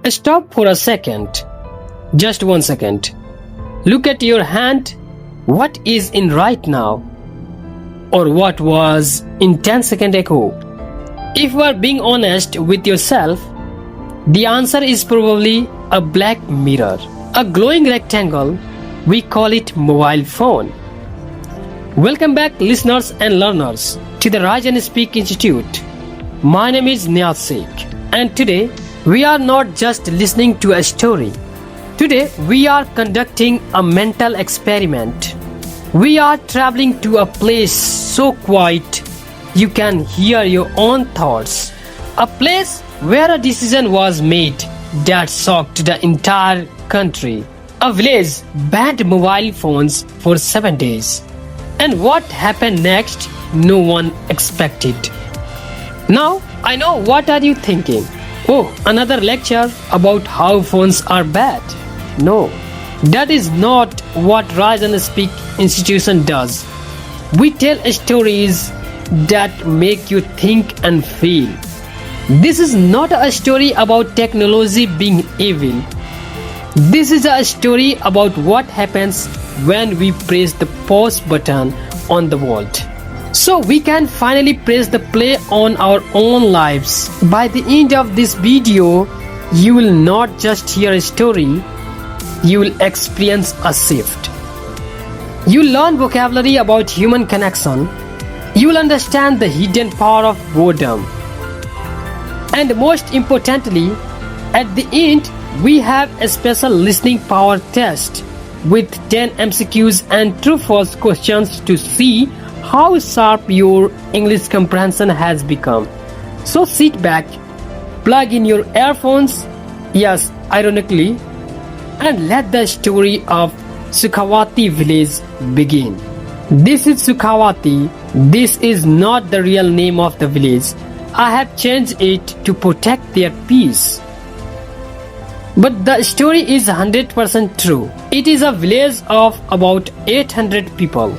Stop for a second. Just 1 second. Look at your hand. What is in right now? Or what was in 10 seconds ago? If you are being honest with yourself, the answer is probably a black mirror. A glowing rectangle. We call it mobile phone. Welcome back, listeners and learners, to the Rise and Speak Institute. My name is Neyaz, Sheikh, and today we are not just listening to a story. Today we are conducting a mental experiment. We are traveling to a place so quiet you can hear your own thoughts. A place where a decision was made that shocked the entire country. A village banned mobile phones for 7 days. And what happened next, no one expected. Now, I know what are you thinking. Oh, another lecture about how phones are bad. No, that is not what Rise and Speak Institution does. We tell stories that make you think and feel. This is not a story about technology being evil. This is a story about what happens when we press the pause button on the world. So we can finally press the play on our own lives. By the end of this video, you will not just hear a story, you will experience a shift. You will learn vocabulary about human connection. You will understand the hidden power of boredom. And most importantly, at the end, we have a special listening power test with 10 MCQs and true-false questions to see how sharp your English comprehension has become. So sit back, plug in your earphones, yes, ironically, and let the story of Sukhawati village begin. This is Sukhawati. This is not the real name of the village. I have changed it to protect their peace. But the story is 100% true. It is a village of about 800 people.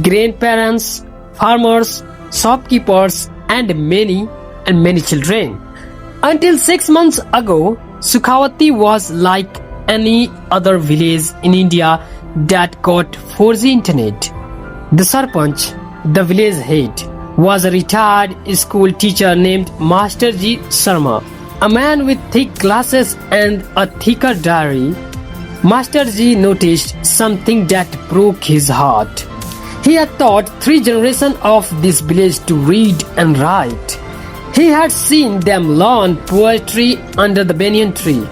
Grandparents, farmers, shopkeepers, and many children. Until 6 months ago, Sukhawati was like any other village in India that got 4G internet. The Sarpanch, the village head, was a retired school teacher named Master Ji Sharma. A man with thick glasses and a thicker diary. Master Ji noticed something that broke his heart. He had taught 3 generations of this village to read and write. He had seen them learn poetry under the banyan tree.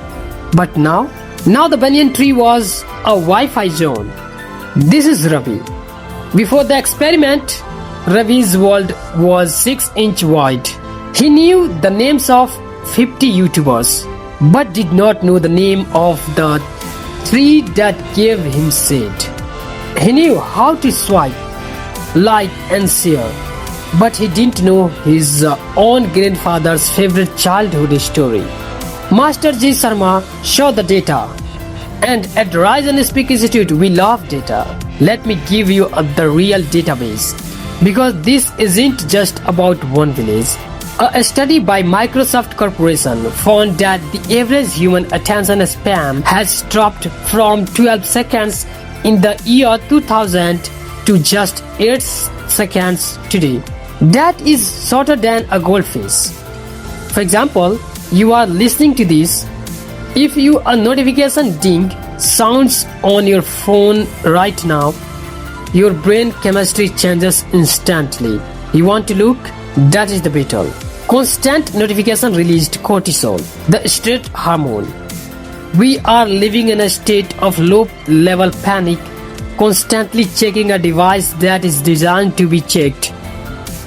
But now the banyan tree was a Wi-Fi zone. This is Ravi. Before the experiment, Ravi's world was 6-inch wide. He knew the names of 50 YouTubers, but did not know the name of the 3 that gave him shade. He knew how to swipe, like and share, but he didn't know his own grandfather's favorite childhood story. Master Ji Sharma showed the data, and at Rise and Speak Institute we love data. Let me give you the real database, because this isn't just about one village. A study by Microsoft Corporation found that the average human attention span has dropped from 12 seconds in the year 2000 to just 8 seconds today. That is shorter than a goldfish. For example, you are listening to this. If a notification ding sounds on your phone right now, your brain chemistry changes instantly. You want to look? That is the battle. Constant notification released cortisol, the stress hormone. We are living in a state of low-level panic, constantly checking a device that is designed to be checked.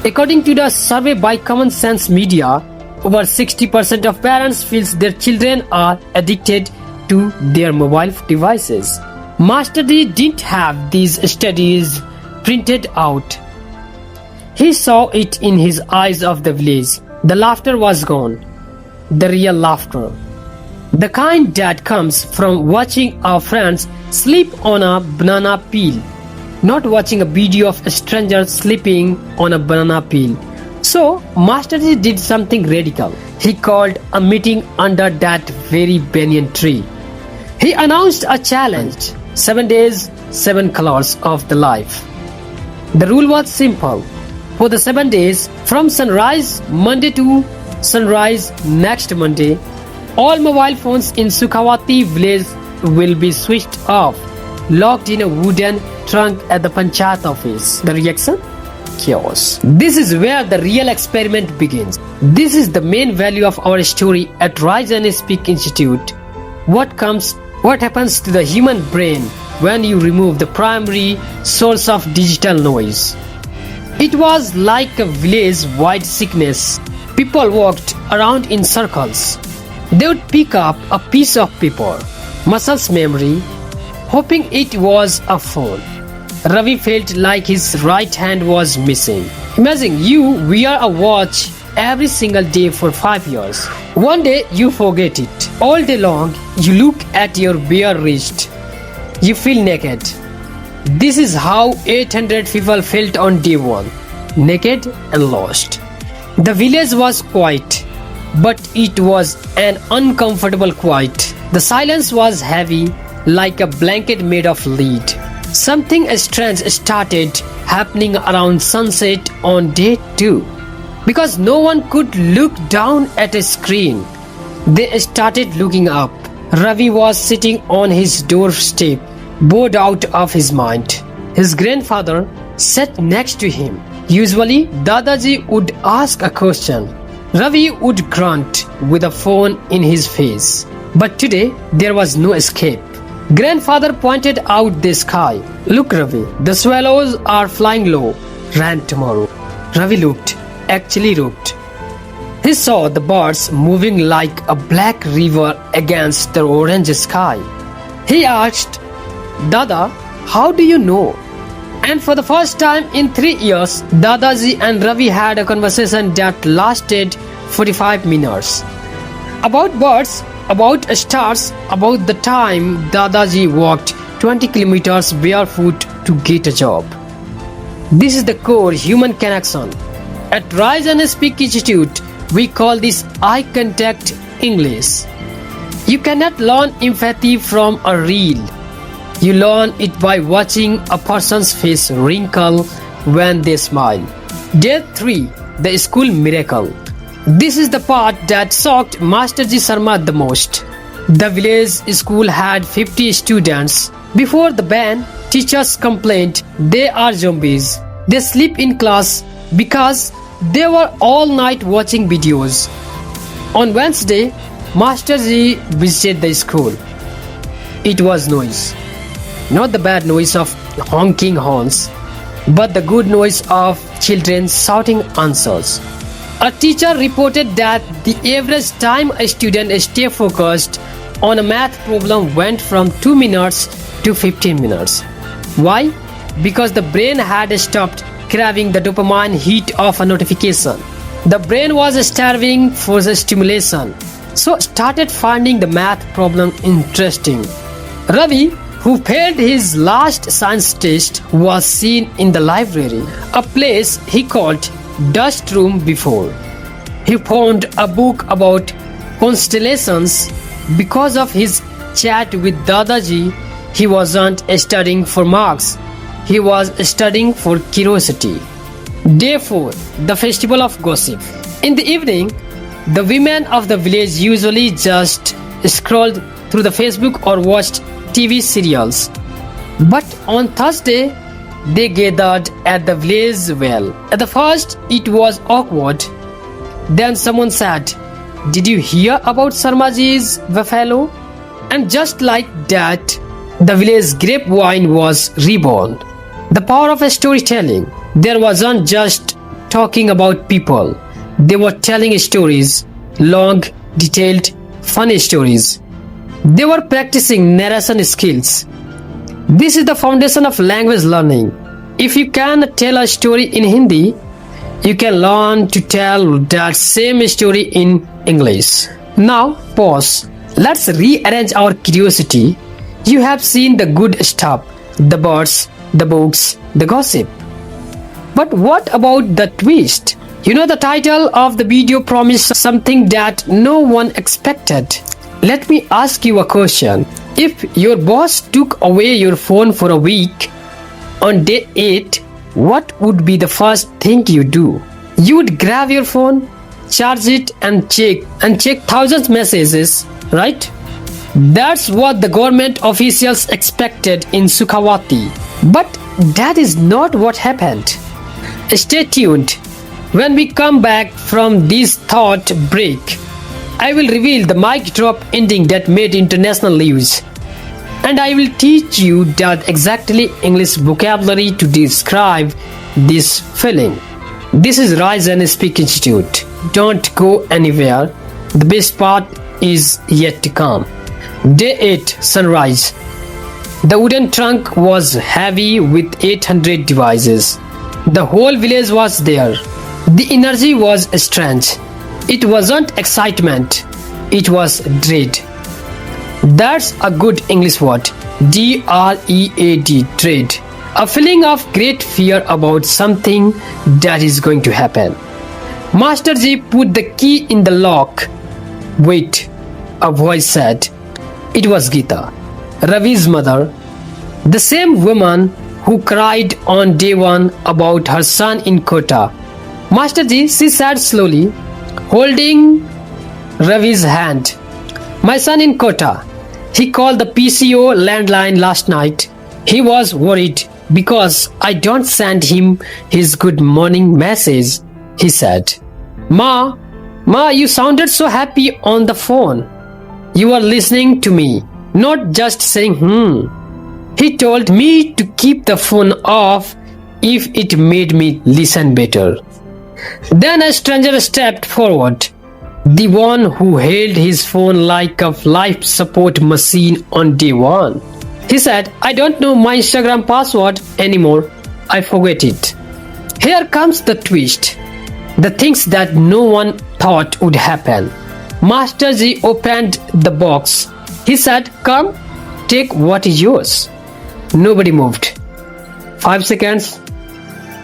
According to the survey by Common Sense Media, over 60% of parents feel their children are addicted to their mobile devices. Master D didn't have these studies printed out. He saw it in his eyes of the village. The laughter was gone. The real laughter. The kind that comes from watching our friends sleep on a banana peel, not watching a video of a stranger sleeping on a banana peel. So Masterji did something radical. He called a meeting under that very banyan tree. He announced a challenge: 7 days, 7 colors of the life. The rule was simple. For the 7 days, from sunrise Monday to sunrise next Monday, all mobile phones in Sukhawati village will be switched off, locked in a wooden trunk at the Panchayat office. The reaction? Chaos. This is where the real experiment begins. This is the main value of our story at Rise and Speak Institute. What happens to the human brain when you remove the primary source of digital noise? It was like a village-wide sickness. People walked around in circles. They would pick up a piece of paper, muscle memory, hoping it was a phone. Ravi felt like his right hand was missing. Imagine you wear a watch every single day for 5 years. One day you forget it. All day long you look at your bare wrist. You feel naked. This is how 800 people felt on day 1. Naked and lost. The village was quiet, but it was an uncomfortable quiet. The silence was heavy, like a blanket made of lead. Something strange started happening around sunset on day 2. Because no one could look down at a screen, they started looking up. Ravi was sitting on his doorstep, bored out of his mind. His grandfather sat next to him. Usually, Dadaji would ask a question. Ravi would grunt with a phone in his face. But today, there was no escape. Grandfather pointed out the sky. Look, Ravi, the swallows are flying low. Rain tomorrow. Ravi looked, actually looked. He saw the birds moving like a black river against the orange sky. He asked, Dada, how do you know? And for the first time in 3 years, Dadaji and Ravi had a conversation that lasted 45 minutes. About birds, about stars, about the time Dadaji walked 20 kilometers barefoot to get a job. This is the core human connection. At Rise and Speak Institute, we call this eye contact English. You cannot learn empathy from a reel. You learn it by watching a person's face wrinkle when they smile. Day 3, the school miracle. This is the part that shocked Masterji Sharma the most. The village school had 50 students. Before the ban, teachers complained they are zombies. They sleep in class because they were all night watching videos. On Wednesday, Masterji visited the school. It was noise. Not the bad noise of honking horns, but the good noise of children shouting answers. A teacher reported that the average time a student stayed focused on a math problem went from 2 minutes to 15 minutes. Why? Because the brain had stopped craving the dopamine hit of a notification. The brain was starving for the stimulation, so started finding the math problem interesting. Ravi, who failed his last science test, was seen in the library, a place he called dust room before. He found a book about constellations. Because of his chat with Dadaji, he wasn't studying for marks. He was studying for curiosity. Day 4, the festival of gossip. In the evening, the women of the village usually just scrolled through the Facebook or watched TV serials. But on Thursday, they gathered at the village well. At the first, it was awkward. Then someone said, "Did you hear about Sharmaji's buffalo?" And just like that, the village grapevine was reborn. The power of storytelling. There wasn't just talking about people. They were telling stories, long, detailed, funny stories. They were practicing narration skills. This is the foundation of language learning. If you can tell a story in Hindi, you can learn to tell that same story in English. Now, pause. Let's rearrange our curiosity. You have seen the good stuff, the birds, the books, the gossip. But what about the twist? You know, the title of the video promised something that no one expected. Let me ask you a question. If your boss took away your phone for a week, on day 8, what would be the first thing you do? You would grab your phone, charge it and check thousands messages, right? That's what the government officials expected in Sukhavati. But that is not what happened. Stay tuned. When we come back from this thought break, I will reveal the mic drop ending that made international news. And I will teach you that exactly English vocabulary to describe this feeling. This is Rise and Speak Institute. Don't go anywhere. The best part is yet to come. Day 8, sunrise. The wooden trunk was heavy with 800 devices. The whole village was there. The energy was strange. It wasn't excitement. It was dread. That's a good English word. D-R-E-A-D, dread. A feeling of great fear about something that is going to happen. Master Ji put the key in the lock. Wait, a voice said. It was Geeta, Ravi's mother, the same woman who cried on day 1 about her son in Kota. Master Ji, she said slowly, holding Ravi's hand. My son in Kota. He called the PCO landline last night. He was worried because I don't send him his good morning message, he said. Ma, you sounded so happy on the phone. You were listening to me, not just saying He told me to keep the phone off if it made me listen better. Then a stranger stepped forward, the one who held his phone like a life support machine on day 1. He said, I don't know my Instagram password anymore. I forget it. Here comes the twist. The things that no one thought would happen. Master Ji opened the box. He said, come, take what is yours. Nobody moved. 5 seconds,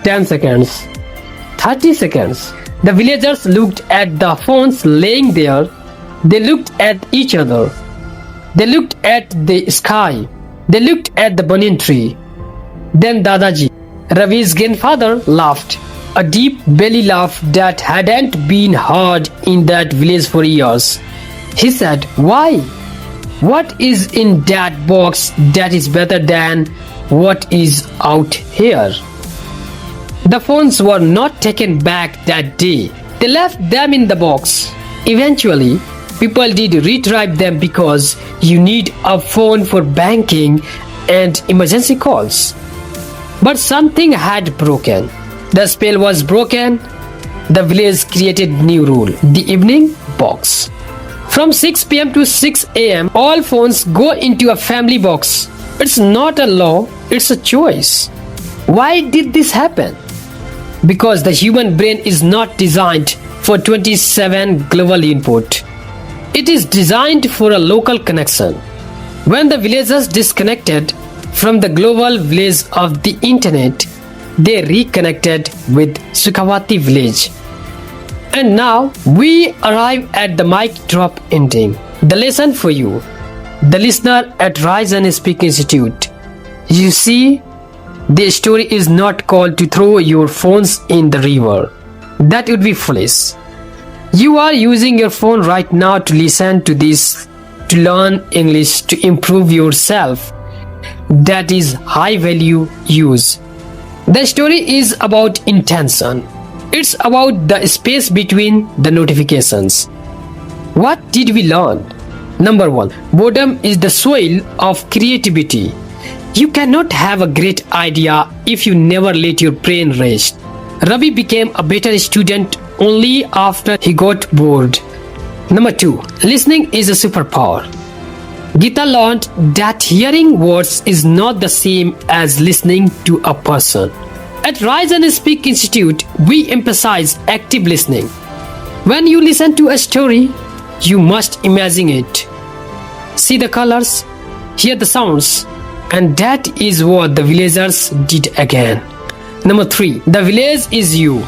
10 seconds, 30 seconds. The villagers looked at the phones laying there. They looked at each other. They looked at the sky. They looked at the banyan tree. Then Dadaji, Ravi's grandfather, laughed. A deep belly laugh that hadn't been heard in that village for years. He said, why? What is in that box that is better than what is out here? The phones were not taken back that day. They left them in the box. Eventually, people did retrieve them because you need a phone for banking and emergency calls. But something had broken. The spell was broken. The village created new rule. The evening box. From 6 p.m. to 6 a.m., all phones go into a family box. It's not a law, it's a choice. Why did this happen? Because the human brain is not designed for 27 global input. It is designed for a local connection. When the villagers disconnected from the global village of the internet, they reconnected with Sukhavati village. And now we arrive at the mic drop ending. The lesson for you, the listener at Rise and Speak Institute. You see, the story is not called to throw your phones in the river. That would be foolish. You are using your phone right now to listen to this, to learn English, to improve yourself. That is high value use. The story is about intention. It's about the space between the notifications. What did we learn? Number 1, boredom is the soil of creativity. You cannot have a great idea if you never let your brain rest. Ravi became a better student only after he got bored. Number 2, listening is a superpower. Geeta learned that hearing words is not the same as listening to a person. At Rise and Speak Institute, we emphasize active listening. When you listen to a story, you must imagine it. See the colors, hear the sounds, and that is what the villagers did again. Number 3, the village is you.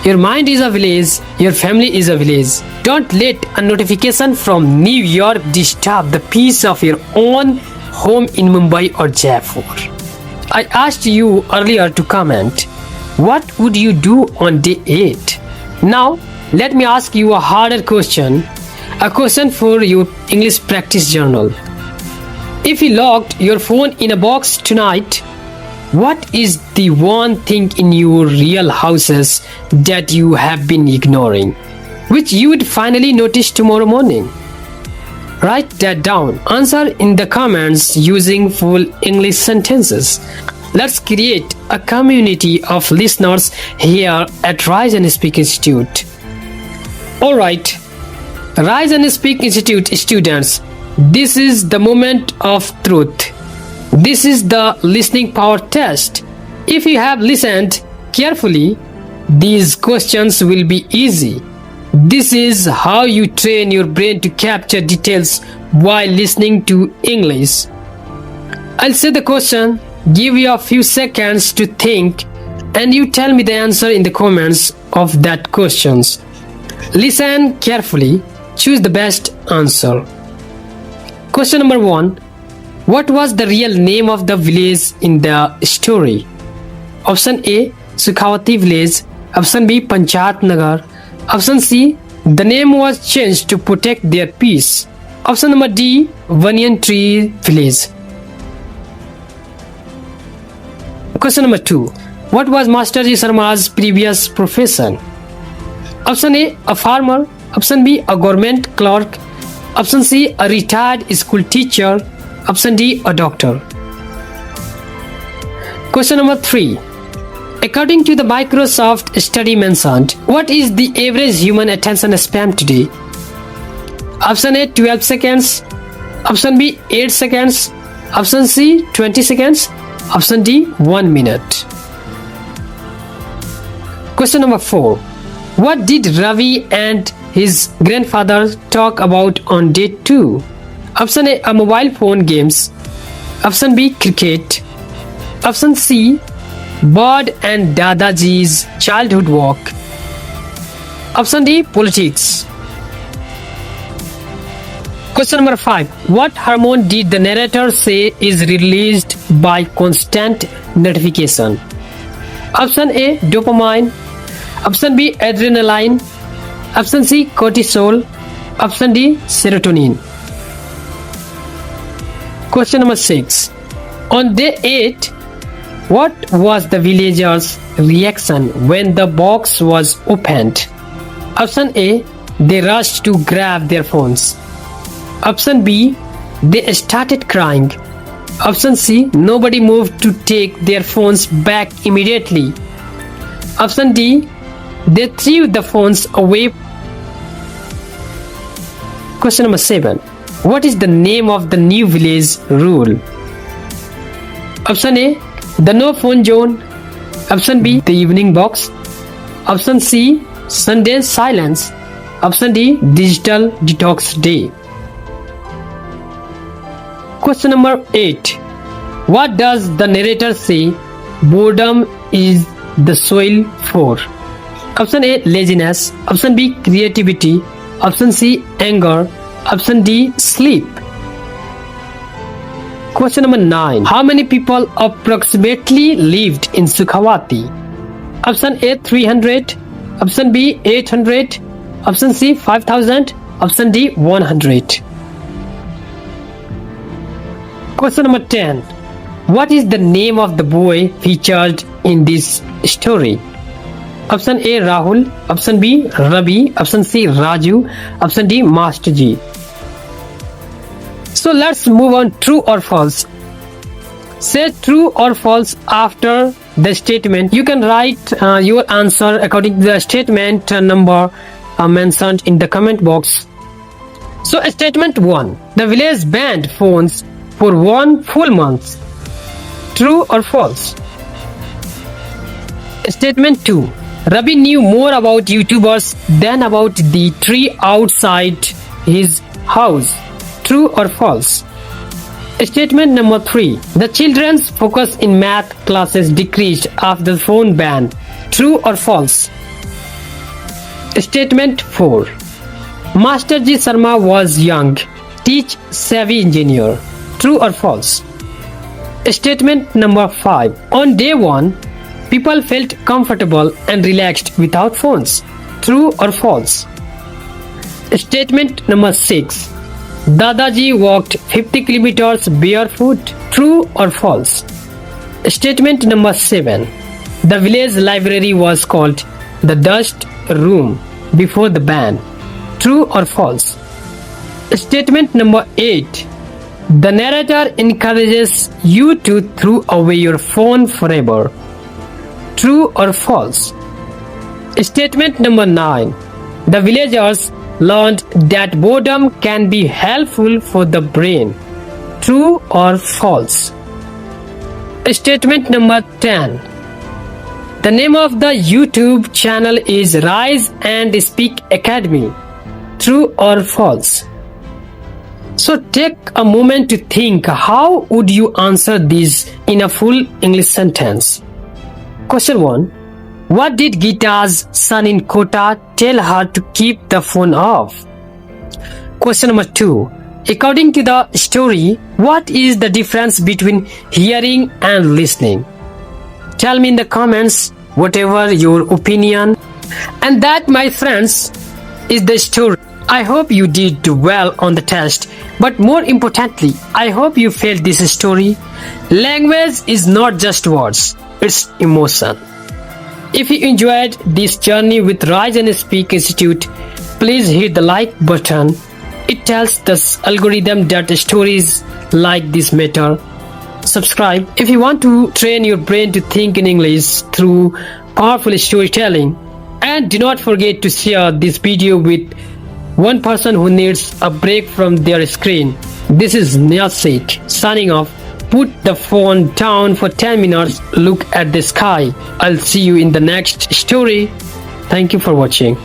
Your mind is a village, your family is a village. Don't let a notification from New York disturb the peace of your own home in Mumbai or Jaipur. I asked you earlier to comment, what would you do on day 8? Now, let me ask you a harder question, a question for your English practice journal. If you locked your phone in a box tonight, what is the one thing in your real houses that you have been ignoring, which you would finally notice tomorrow morning? Write that down. Answer in the comments using full English sentences. Let's create a community of listeners here at Rise and Speak Institute. Alright, Rise and Speak Institute students, this is the moment of truth. This is the listening power test. If you have listened carefully, these questions will be easy. This is how you train your brain to capture details while listening to English. I'll say the question, give you a few seconds to think, and you tell me the answer in the comments of that questions. Listen carefully, choose the best answer. Question number 1. What was the real name of the village in the story? Option A, Sukhawati village. Option B, Panchayat Nagar. Option C, the name was changed to protect their peace. Option number D, Banyan Tree village. Question number 2. What was Master Ji Sharma's previous profession? Option A, a farmer. Option B, a government clerk. Option C, a retired school teacher. Option D, a doctor. Question number 3. According to the Microsoft study mentioned, what is the average human attention span today? Option A, 12 seconds. Option B, 8 seconds. Option C, 20 seconds. Option D, 1 minute. Question number 4. What did Ravi and his grandfather talk about on day 2? Option A, mobile phone games. Option B, cricket. Option C, Bird and Dadaji's childhood walk. Option D, politics. Question number 5. What hormone did the narrator say is released by constant notification? Option A, dopamine. Option B, adrenaline. Option C, cortisol. Option D, serotonin. Question number 6. On day 8, what was the villagers' reaction when the box was opened? Option A, they rushed to grab their phones. Option B, they started crying. Option C, nobody moved to take their phones back immediately. Option D, they threw the phones away. Question number 7. What is the name of the new village rule? Option A, the no phone zone. Option B, the evening box. Option C, Sunday silence. Option D, digital detox day. Question number 8. What does the narrator say boredom is the soil for? Option A, laziness. Option B, creativity. Option C, anger. Option D, sleep. Question number 9. How many people approximately lived in Sukhawati? Option A, 300. Option B, 800. Option C, 5,000. Option D, 100. Question number 10. What is the name of the boy featured in this story? Option A, Rahul. Option B, Ravi. Option C, Raju. Option D, Master Ji. So let's move on, true or false. Say true or false after the statement. You can write your answer according to the statement number mentioned in the comment box. So statement 1. The village banned phones for 1 full month. True or false? Statement 2. Ravi knew more about YouTubers than about the tree outside his house. True or false? Statement number 3. The children's focus in math classes decreased after the phone ban. True or false? Statement 4. Master Ji Sharma was young, teach savvy engineer. True or false? Statement number 5. On day 1, people felt comfortable and relaxed without phones. True or false? Statement number 6. Dadaji walked 50 kilometers barefoot. True or false? Statement number 7. The village library was called the dust room before the ban. True or false? Statement number 8. The narrator encourages you to throw away your phone forever. True or false? Statement number 9. The villagers learned that boredom can be helpful for the brain. True or false? Statement number 10. The name of the YouTube channel is Rise and Speak Academy. True or false? So take a moment to think, how would you answer this in a full English sentence? Question 1. What did Gita's son in Kota tell her to keep the phone off? Question number 2. According to the story, what is the difference between hearing and listening? Tell me in the comments whatever your opinion. And that, my friends, is the story. I hope you did well on the test, but more importantly, I hope you felt this story. Language is not just words, it's emotion. If you enjoyed this journey with Rise and Speak Institute, please hit the like button. It tells the algorithm that stories like this matter. Subscribe if you want to train your brain to think in English through powerful storytelling. And do not forget to share this video with one person who needs a break from their screen. This is Neyaz Sheikh signing off. Put the phone down for 10 minutes. Look at the sky. I'll see you in the next story. Thank you for watching.